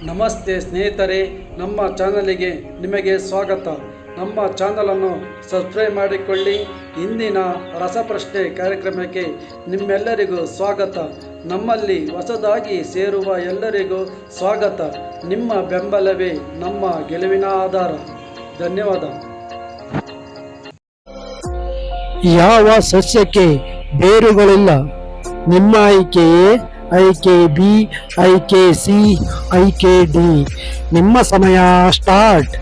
ನಮಸ್ತೆ ಸ್ನೇಹಿತರೆ, ನಮ್ಮ ಚಾನಲಿಗೆ ನಿಮಗೆ ಸ್ವಾಗತ. ನಮ್ಮ ಚಾನಲನ್ನು ಸಬ್ಸ್ಕ್ರೈಬ್ ಮಾಡಿಕೊಳ್ಳಿ. ಇಂದಿನ ರಸಪ್ರಶ್ನೆ ಕಾರ್ಯಕ್ರಮಕ್ಕೆ ನಿಮ್ಮೆಲ್ಲರಿಗೂ ಸ್ವಾಗತ. ನಮ್ಮಲ್ಲಿ ಹೊಸದಾಗಿ ಸೇರುವ ಎಲ್ಲರಿಗೂ ಸ್ವಾಗತ. ನಿಮ್ಮ ಬೆಂಬಲವೇ ನಮ್ಮ ಗೆಲುವಿನ ಆಧಾರ. ಧನ್ಯವಾದ. ಯಾವ ಸಸ್ಯಕ್ಕೆ ಬೇರುಗಳಿಲ್ಲ? ನಿಮ್ಮ ಆಯ್ಕೆಯೇ ಆಯ್ಕೆ ಬಿ, ಆಯ್ಕೆ ಸಿ, ಆಯ್ಕೆ ಡಿ. ನಿಮ್ಮ ಸಮಯ ಸ್ಟಾರ್ಟ್.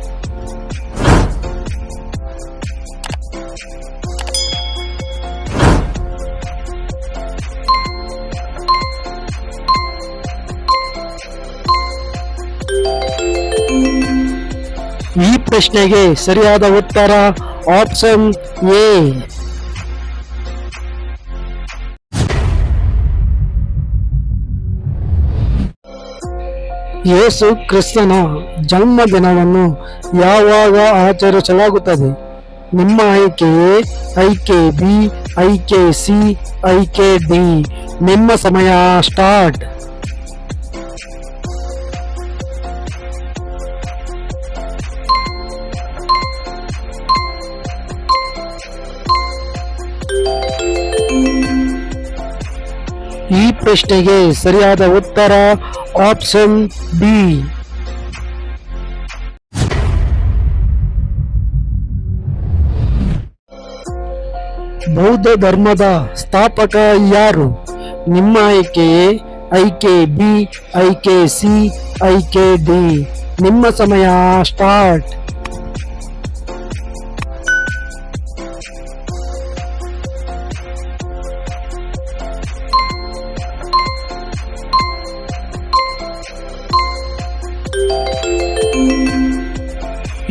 ಈ ಪ್ರಶ್ನೆಗೆ ಸರಿಯಾದ ಉತ್ತರ ಆಪ್ಷನ್ ಎ. ಯೇಸು ಕ್ರಿಸ್ತನ ಜನ್ಮದಿನವನ್ನು ಯಾವಾಗ ಆಚರಿಸಲಾಗುತ್ತದೆ? ನಿಮ್ಮ ಆಯ್ಕೆಯೇ ಆಯ್ಕೆ ಬಿ, ಆಯ್ಕೆ ಸಿ, ಆಯ್ಕೆ ಡಿ. ನಿಮ್ಮ ಸಮಯ ಸ್ಟಾರ್ಟ್. ಈ ಪ್ರಶ್ನೆಗೆ ಸರಿಯಾದ ಉತ್ತರ ಆಪ್ಷನ್ ಬಿ. ಬೌದ್ಧ ಧರ್ಮದ ಸ್ಥಾಪಕ ಯಾರು? ನಿಮ್ಮ ಆಯ್ಕೆಯೇ ಆಯ್ಕೆ ಬಿ, ಆಯ್ಕೆ ಸಿ, ಆಯ್ಕೆ ಡಿ. ನಿಮ್ಮ ಸಮಯ ಸ್ಟಾರ್ಟ್.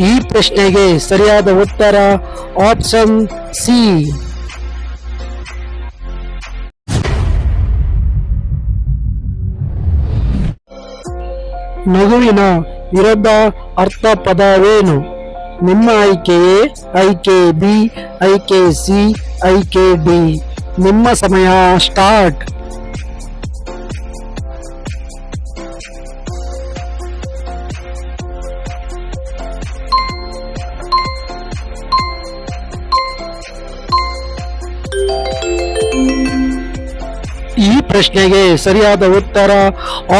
ಈ ಪ್ರಶ್ನೆಗೆ ಸರಿಯಾದ ಉತ್ತರ ಆಪ್ಷನ್ ಸಿ. ನಗುವಿನ ವಿರುದ್ಧ ಅರ್ಥ ಪದವೇನು? ನಿಮ್ಮ ಆಯ್ಕೆಯೇ ಆಯ್ಕೆ ಬಿ, ಆಯ್ಕೆ ಸಿ, ಆಯ್ಕೆ ಡಿ. ನಿಮ್ಮ ಸಮಯ ಸ್ಟಾರ್ಟ್. ಈ ಪ್ರಶ್ನೆಗೆ ಸರಿಯಾದ ಉತ್ತರ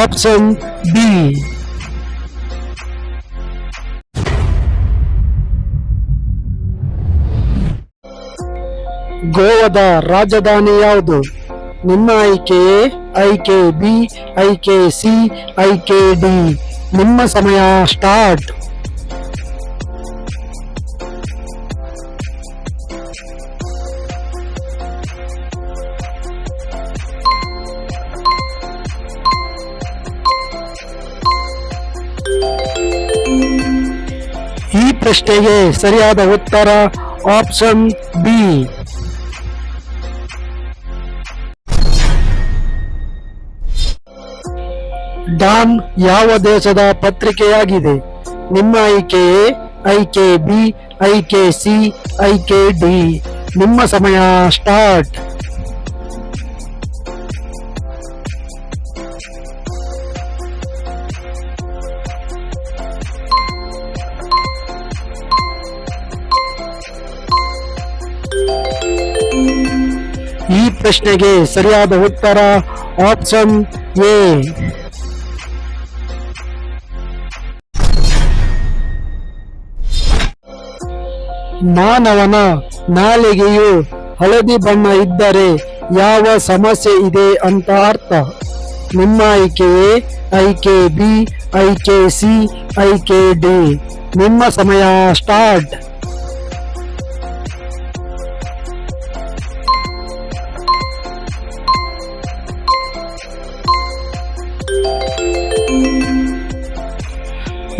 ಆಪ್ಷನ್ ಬಿ. ಗೋವಾದ ರಾಜಧಾನಿ ಯಾವುದು? ನಿಮ್ಮ ಆಯ್ಕೆಯೇ ಆಯ್ಕೆ ಬಿ, ಆಯ್ಕೆ ಸಿ, ಆಯ್ಕೆ ಡಿ. ನಿಮ್ಮ ಸಮಯ ಸ್ಟಾರ್ಟ್. ಈ ಪ್ರಶ್ನೆಗೆ ಸರಿಯಾದ ಉತ್ತರ ಆಪ್ಷನ್ ಬಿ. ಡಾನ್ ಯಾವ ದೇಶದ ಪತ್ರಿಕೆಯಾಗಿದೆ? ನಿಮ್ಮ ಆಯ್ಕೆಯೇ ಆಯ್ಕೆ ಬಿ, ಆಯ್ಕೆ ಸಿ, ಆಯ್ಕೆ ಡಿ. ನಿಮ್ಮ ಸಮಯ ಸ್ಟಾರ್ಟ್. ಈ ಪ್ರಶ್ನೆಗೆ ಸರಿಯಾದ ಉತ್ತರ ಆಪ್ಷನ್ ಎ. ಮಾನವನ ನಾಲಿಗೆಯು ಹಳದಿ ಬಣ್ಣ ಇದ್ದರೆ ಯಾವ ಸಮಸ್ಯೆ ಇದೆ ಅಂತ ಅರ್ಥ? ನಿಮ್ಮ ಆಯ್ಕೆಯೇ ಆಯ್ಕೆ ಬಿ, ಆಯ್ಕೆ ಸಿ, ಆಯ್ಕೆ ಡಿ. ನಿಮ್ಮ ಸಮಯ ಸ್ಟಾರ್ಟ್.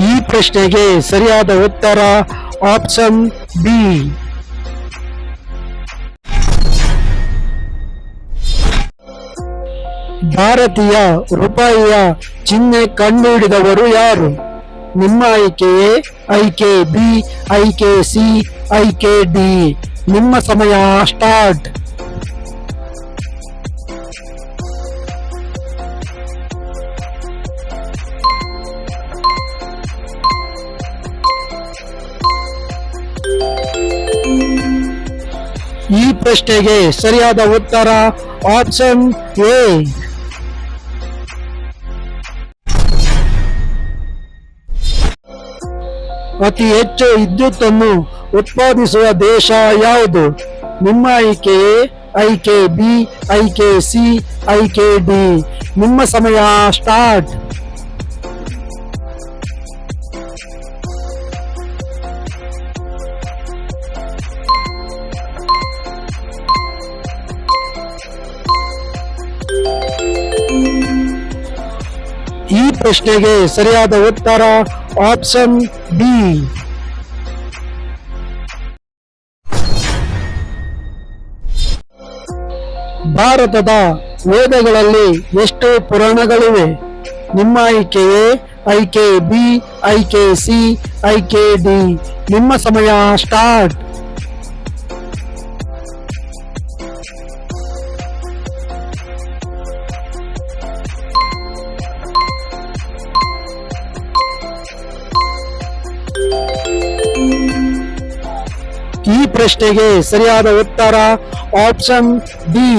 ಈ ಪ್ರಶ್ನೆಗೆ ಸರಿಯಾದ ಉತ್ತರ ಆಪ್ಷನ್ ಬಿ. ಭಾರತೀಯ ರೂಪಾಯಿಯ ಚಿಹ್ನೆ ಕಂಡುಹಿಡಿದವರು ಯಾರು? ನಿಮ್ಮ ಆಯ್ಕೆಯೇ ಆಯ್ಕೆ ಬಿ, ಆಯ್ಕೆ ಸಿ, ಆಯ್ಕೆ ಡಿ. ನಿಮ್ಮ ಸಮಯ ಸ್ಟಾರ್ಟ್. ಈ ಪ್ರಶ್ನೆಗೆ ಸರಿಯಾದ ಉತ್ತರ ಆಪ್ಷನ್ ಎ. ಅತಿ ಹೆಚ್ಚು ವಿದ್ಯುತ್ತನ್ನು ಉತ್ಪಾದಿಸುವ ದೇಶ ಯಾವುದು? ನಿಮ್ಮ ಆಯ್ಕೆ ಎ, ಆಯ್ಕೆ ಬಿ, ಆಯ್ಕೆ ಸಿ, ಆಯ್ಕೆ ಡಿ. ನಿಮ್ಮ ಸಮಯ ಸ್ಟಾರ್ಟ್. ಈ ಪ್ರಶ್ನೆಗೆ ಸರಿಯಾದ ಉತ್ತರ ಆಪ್ಷನ್ ಬಿ. ಭಾರತದ ವೇದಗಳಲ್ಲಿ ಎಷ್ಟು ಪುರಾಣಗಳಿವೆ? ನಿಮ್ಮ ಆಯ್ಕೆ ಎ, ಆಯ್ಕೆ ಬಿ, ಆಯ್ಕೆ ಸಿ, ಆಯ್ಕೆ ಡಿ. ನಿಮ್ಮ ಸಮಯ ಸ್ಟಾರ್ಟ್. ಈ ಪ್ರಶ್ನೆಗೆ ಸರಿಯಾದ ಉತ್ತರ ಆಪ್ಷನ್ ಡಿ.